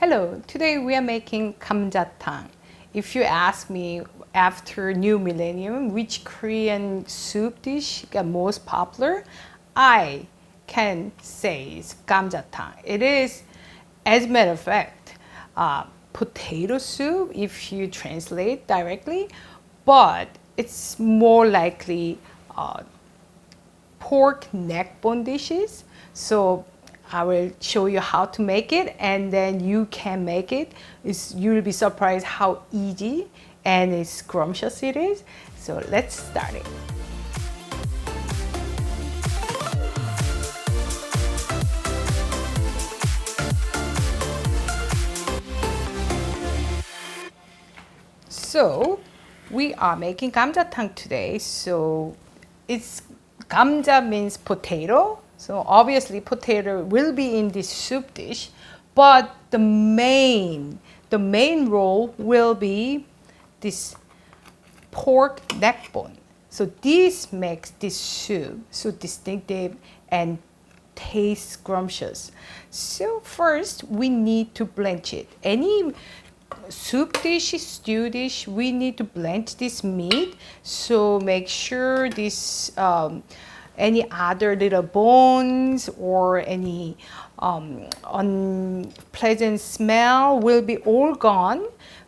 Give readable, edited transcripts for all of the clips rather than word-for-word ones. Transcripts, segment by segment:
Hello, today we are making Gamja-tang. If you ask me after new millennium which Korean soup dish got most popular, I can say it's Gamja-tang. It is, as a matter of fact, potato soup if you translate directly, but it's more likely pork neck bone dishes. So I will show you how to make it, and then you can make it. You'll be surprised how easy and scrumptious it is. So let's start it. So we are making gamja-tang today. So it's gamja means potato. So obviously potato will be in this soup dish, but the main role will be this pork neck bone. So this makes this soup so distinctive and taste scrumptious. So first we need to blanch it. Any soup dish, stew dish, we need to blanch this meat. So make sure this any other little bones or any unpleasant smell will be all gone.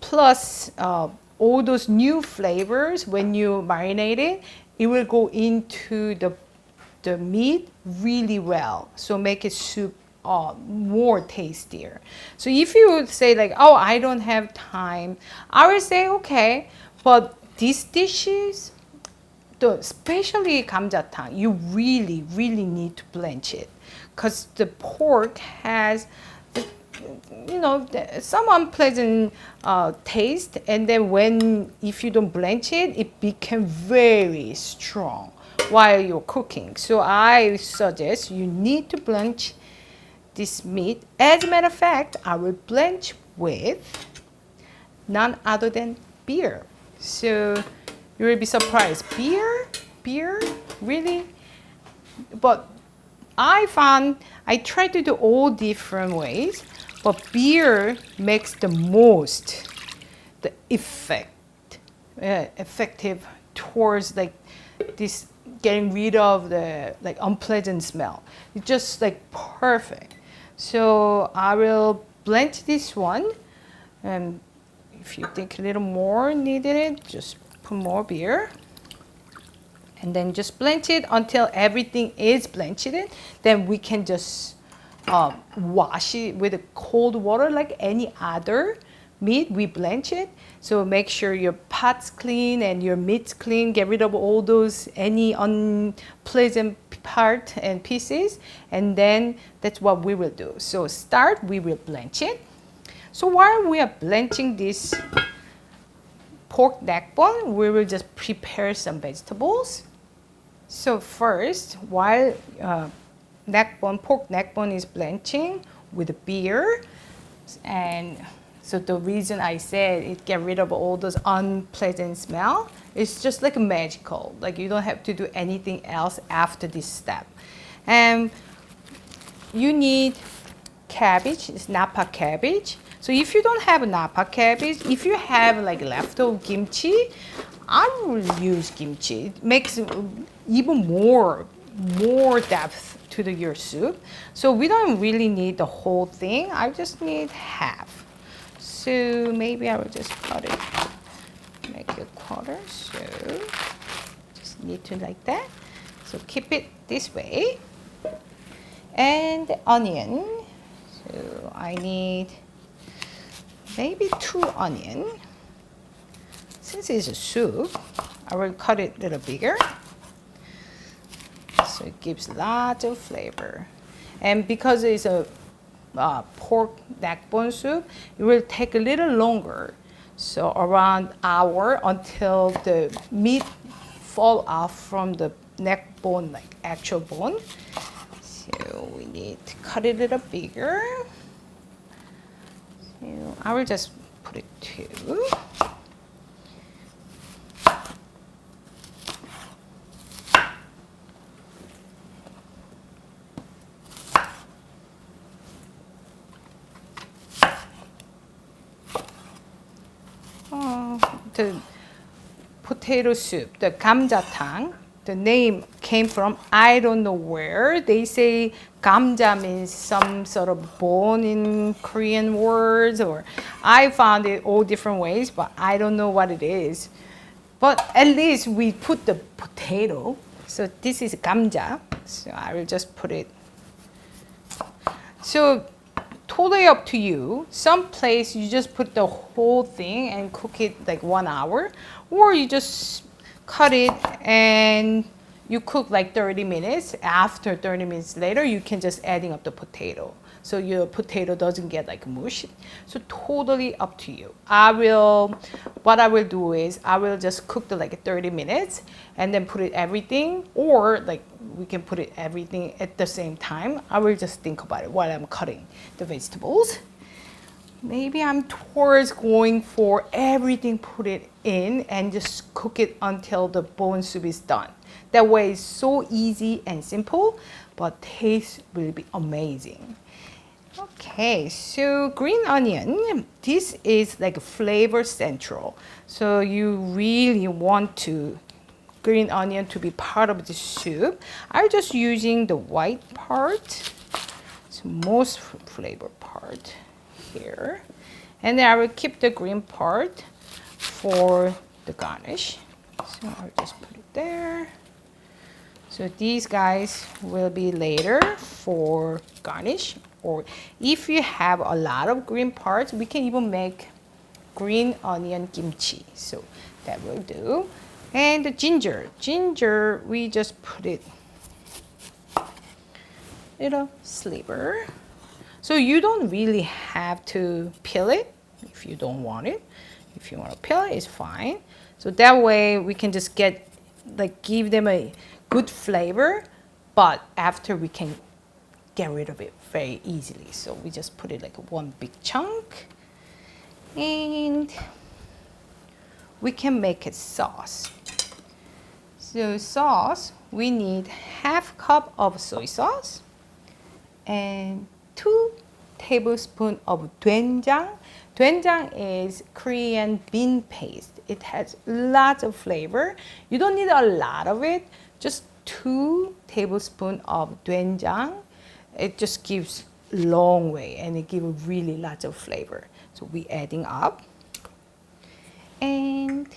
Plus all those new flavors, when you marinate it, it will go into the meat really well. So make it soup more tastier. So if you would say like, oh, I don't have time, I would say okay, but these dishes, especially gamja-tang, you really need to blanch it, because the pork has some unpleasant taste, and then if you don't blanch it, it becomes very strong while you're cooking. So I suggest you need to blanch this meat. As a matter of fact, I will blanch with none other than beer. So you will be surprised. Beer, really? But I tried to do all different ways, but beer makes the effective towards like this, getting rid of the like unpleasant smell. It's just like perfect. So I will blend this one, and if you think a little more needed, just put more beer. And then just blanch it until everything is blanched. Then we can just wash it with cold water like any other meat. We blanch it. So make sure your pot's clean and your meat's clean. Get rid of all those any unpleasant part and pieces. And then that's what we will do. So we will blanch it. So while we are blanching this pork neck bone, we will just prepare some vegetables. So first, while pork neck bone is blanching with beer, and so the reason I said it get rid of all those unpleasant smell, it's just like magical. Like you don't have to do anything else after this step. And you need cabbage, it's napa cabbage. So if you don't have napa cabbage, if you have like leftover kimchi, I will use kimchi. It makes even more depth to your soup. So we don't really need the whole thing. I just need half. So maybe I will just cut it, make it a quarter. So just need to like that. So keep it this way. And the onion. So I need maybe 2 onions. Since it's a soup, I will cut it a little bigger. So it gives lots of flavor. And because it's a pork neck bone soup, it will take a little longer. So around an hour until the meat fall off from the neck bone, like actual bone. So we need to cut it a little bigger. So I will just put it 2. the potato soup, the Gamja-tang. The name came from I don't know where. They say Gamja means some sort of bone in Korean words, or I found it all different ways, but I don't know what it is. But at least we put the potato. So this is Gamja. So I will just put it. So totally up to you. Some place you just put the whole thing and cook it like 1 hour, or you just cut it and you cook like 30 minutes. After 30 minutes later, you can just adding up the potato. So your potato doesn't get like mushy. So totally up to you. What I will do is I will just cook the like 30 minutes and then put it everything, or like we can put it everything at the same time. I will just think about it while I'm cutting the vegetables. Maybe I'm towards going for everything, put it in and just cook it until the bone soup is done. That way it's so easy and simple, but taste will be amazing. Okay, so green onion, this is like flavor central. So you really want green onion to be part of the soup. I'm just using the white part, so most flavor part here. And then I will keep the green part for the garnish. So I'll just put it there. So these guys will be later for garnish. Or if you have a lot of green parts, we can even make green onion kimchi. So that will do. And the ginger. Ginger, we just put it in a sliver. So you don't really have to peel it if you don't want it. If you want to peel it, it's fine. So that way we can just give them a good flavor, but after we can get rid of it very easily. So we just put it like one big chunk, and we can make it sauce. So sauce, we need 1/2 cup of soy sauce and 2 tablespoons of doenjang. Doenjang is Korean bean paste. It has lots of flavor. You don't need a lot of it, just 2 tablespoons of doenjang. It just gives long way and it gives really lots of flavor. So we adding up. And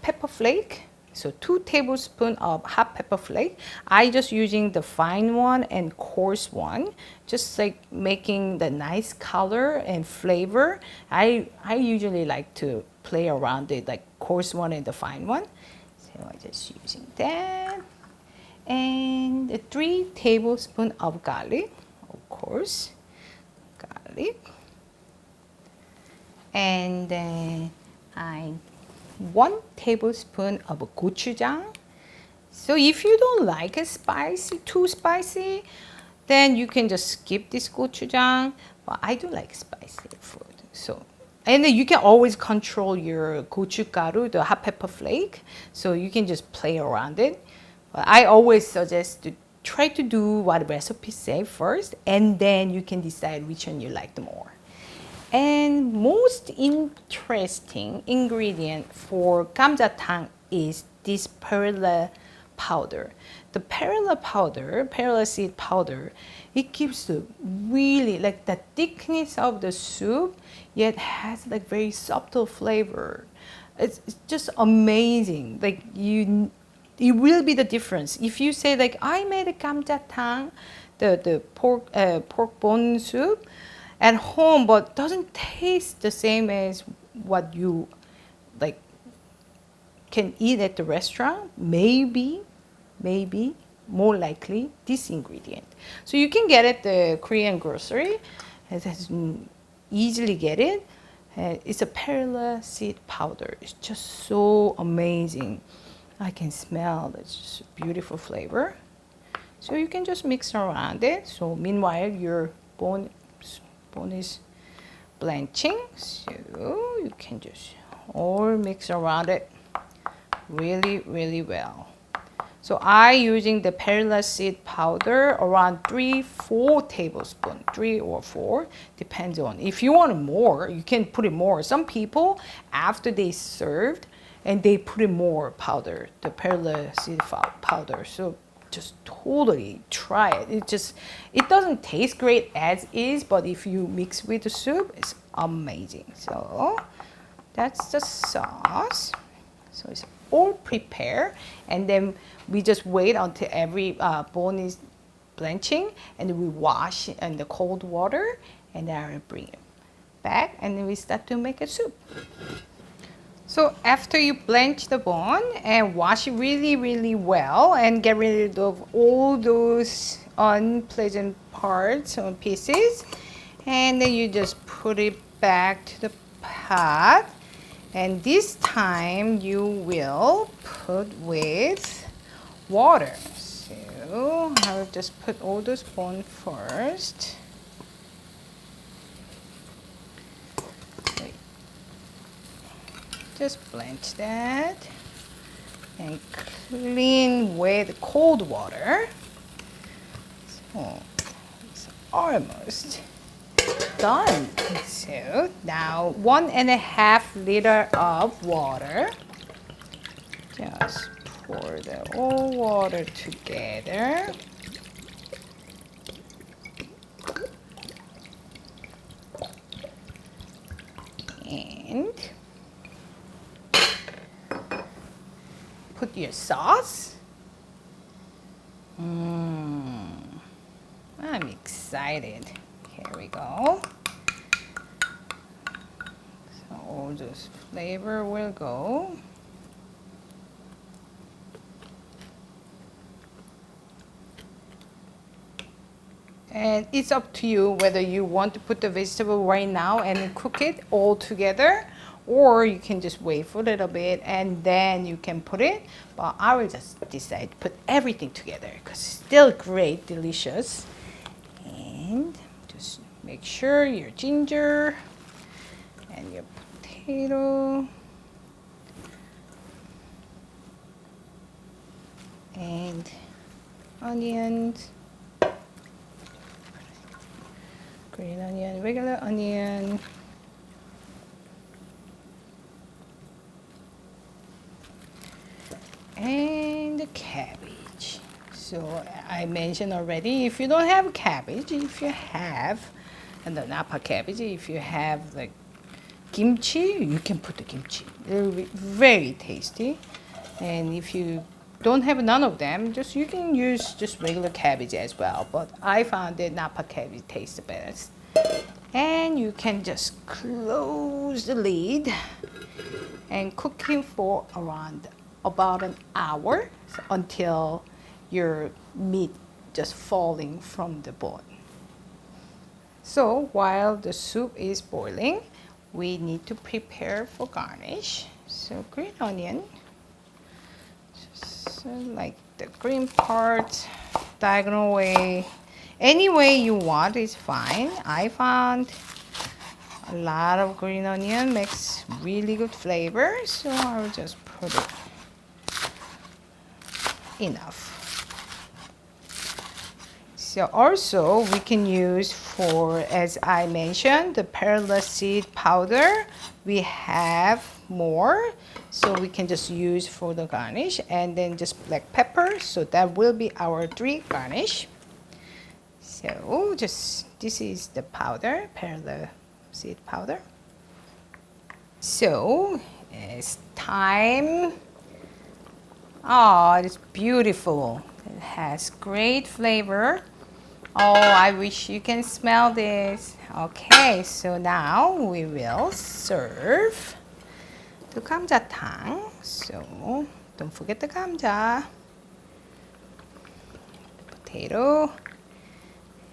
pepper flake. So 2 tablespoons of hot pepper flake. I just using the fine one and coarse one, just like making the nice color and flavor. I usually like to play around it, like coarse one and the fine one. So I'm just using that. And 3 tablespoons of garlic, of course, garlic. And then 1 tablespoon of gochujang. So if you don't like it spicy, too spicy, then you can just skip this gochujang. But I do like spicy food. So, and then you can always control your gochugaru, the hot pepper flake. So you can just play around it. But I always suggest to try to do what recipe say first, and then you can decide which one you like the more. And most interesting ingredient for Gamja-tang is this perilla powder. The perilla seed powder, it gives the really like the thickness of the soup, yet has like very subtle flavor. It's just amazing. Like it will be the difference. If you say like I made a Gamja-tang, the pork bone soup at home, but doesn't taste the same as what you like can eat at the restaurant, maybe more likely this ingredient. So you can get it the Korean grocery. It has easily get it. It's a perilla seed powder. It's just so amazing. I can smell it's just a beautiful flavor. So you can just mix around it. So meanwhile your bone is blanching. So you can just all mix around it really well. So I using the perilla seed powder around 3-4 tablespoons, 3 or 4, depends on. If you want more, you can put it more. Some people after they served and they put in more powder, the perilla seed powder. So just totally try it. It doesn't taste great as is, but if you mix with the soup, it's amazing. So that's the sauce. So it's all prepared, and then we just wait until every bone is blanching, and then we wash in the cold water, and then I will bring it back, and then we start to make a soup. So after you blanch the bone and wash it really, really well and get rid of all those unpleasant parts or pieces, and then you just put it back to the pot. And this time you will put with water. So I will just put all those bones first. Just blanch that and clean with cold water. So it's almost done. So now 1.5 liters of water. Just pour the all water together. And put your sauce. I'm excited. Here we go. So all this flavor will go. And it's up to you whether you want to put the vegetable right now and cook it all together, or you can just wait for a little bit and then you can put it. But I will just decide to put everything together because it's still great, delicious. And just make sure your ginger and your potato and onions, green onion, regular onion, and the cabbage. So I mentioned already, if you don't have cabbage, if you have, and the Napa cabbage, if you have like kimchi, you can put the kimchi. It'll be very tasty. And if you don't have none of them, you can use just regular cabbage as well. But I found that Napa cabbage tastes the best. And you can just close the lid and cook it for around about an hour until your meat just falling from the bone. So while the soup is boiling, we need to prepare for garnish. So green onion, just like the green part, diagonal way. Any way you want is fine. I found a lot of green onion makes really good flavor, so I will just put it enough. So also we can use for, as I mentioned, the perilla seed powder. We have more, so we can just use for the garnish, and then just black pepper. So that will be our 3 garnish. So this is the powder, perilla seed powder. So it's time. Oh, it's beautiful. It has great flavor. Oh, I wish you can smell this. Okay, so now we will serve the Gamja-tang. So don't forget the Gamja, potato,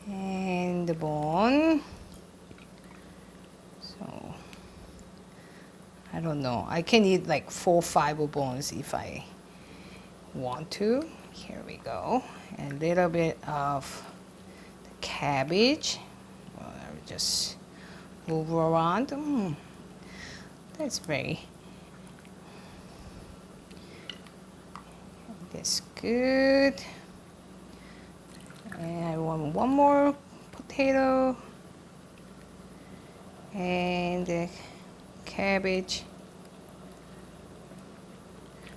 and the bone. So I don't know. I can eat like 4 or 5 bones if I want to. Here we go. And a little bit of the cabbage. Well, I'll just move around. That's very. This good. And I want one more potato. And the cabbage.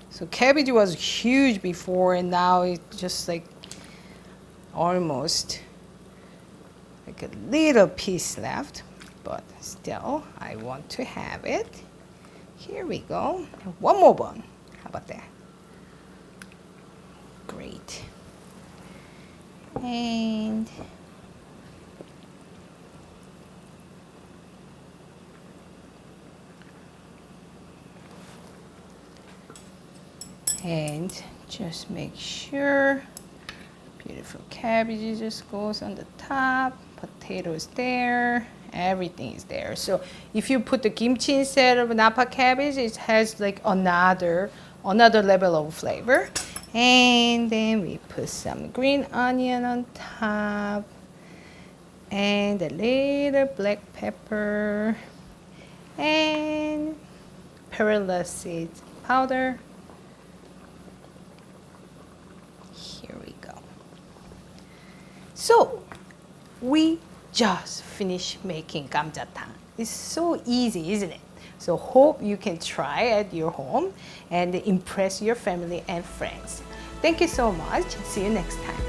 So cabbage was huge before, and now it's just like almost like a little piece left, but still I want to have it. Here we go. One more bun. How about that? Great. And just make sure beautiful cabbage just goes on the top, potatoes there, everything is there. So if you put the kimchi instead of napa cabbage, it has like another level of flavor. And then we put some green onion on top and a little black pepper and perilla seed powder. Here we go. So we just finished making Gamja-tang. It's so easy, isn't it? So hope you can try at your home and impress your family and friends. Thank you so much. See you next time.